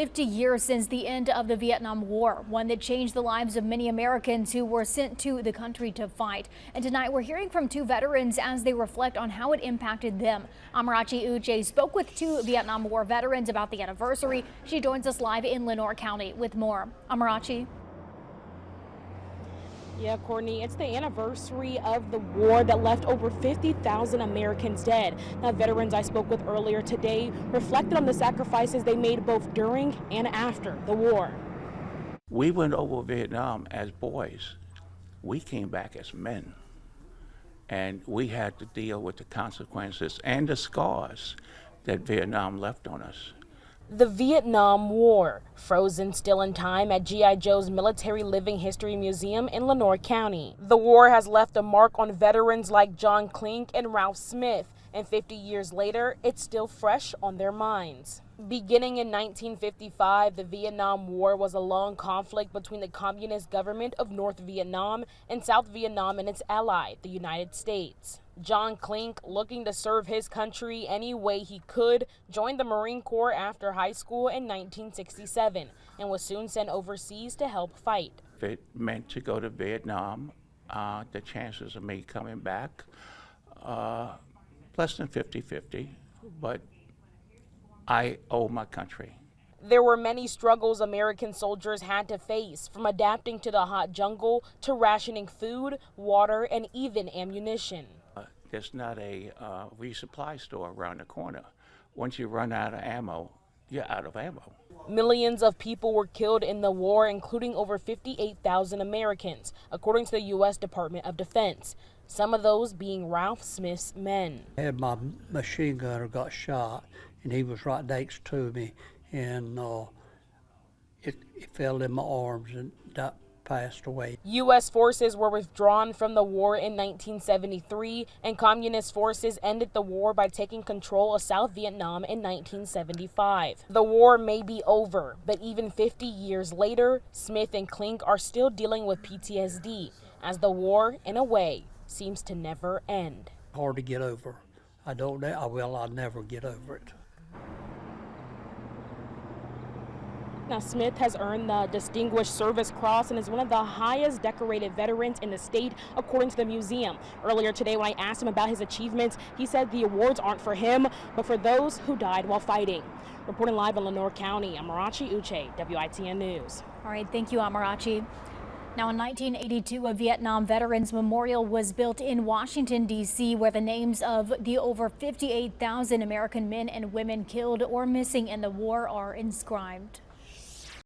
50 years since the end of the Vietnam War, one that changed the lives of many Americans who were sent to the country to fight. And tonight we're hearing from two veterans as they reflect on how it impacted them. Amarachi Uche spoke with two Vietnam War veterans about the anniversary. She joins us live in Lenoir County with more. Amarachi. Yeah, Courtney, it's the anniversary of the war that left over 50,000 Americans dead. Now, veterans I spoke with earlier today reflected on the sacrifices they made both during and after the war. We went over Vietnam as boys. We came back as men. And we had to deal with the consequences and the scars that Vietnam left on us. The Vietnam War, frozen still in time at G.I. Joe's Military Living History Museum in Lenoir County. The war has left a mark on veterans like John Klink and Ralph Smith, and 50 years later, it's still fresh on their minds. Beginning in 1955, the Vietnam War was a long conflict between the Communist government of North Vietnam and South Vietnam and its ally, the United States. John Klink, looking to serve his country any way he could, joined the Marine Corps after high school in 1967 and was soon sent overseas to help fight. If it meant to go to Vietnam, the chances of me coming back, less than 50-50, but I owe my country. There were many struggles American soldiers had to face, from adapting to the hot jungle to rationing food, water, and even ammunition. There's not a resupply store around the corner. Once you run out of ammo, you're out of ammo. Millions of people were killed in the war, including over 58,000 Americans, according to the U.S. Department of Defense. Some of those being Ralph Smith's men. I had my machine gunner got shot, and he was right next to me, and it fell in my arms and that passed away. U.S. forces were withdrawn from the war in 1973, and communist forces ended the war by taking control of South Vietnam in 1975. The war may be over, but even 50 years later, Smith and Klink are still dealing with PTSD, as the war, in a way, seems to never end. Hard to get over. I'll never get over it. Now, Smith has earned the Distinguished Service Cross and is one of the highest decorated veterans in the state, according to the museum. Earlier today, when I asked him about his achievements, he said the awards aren't for him, but for those who died while fighting. Reporting live in Lenoir County, Amarachi Uche, WITN News. All right, thank you, Amarachi. Now, in 1982, a Vietnam Veterans Memorial was built in Washington, D.C., where the names of the over 58,000 American men and women killed or missing in the war are inscribed.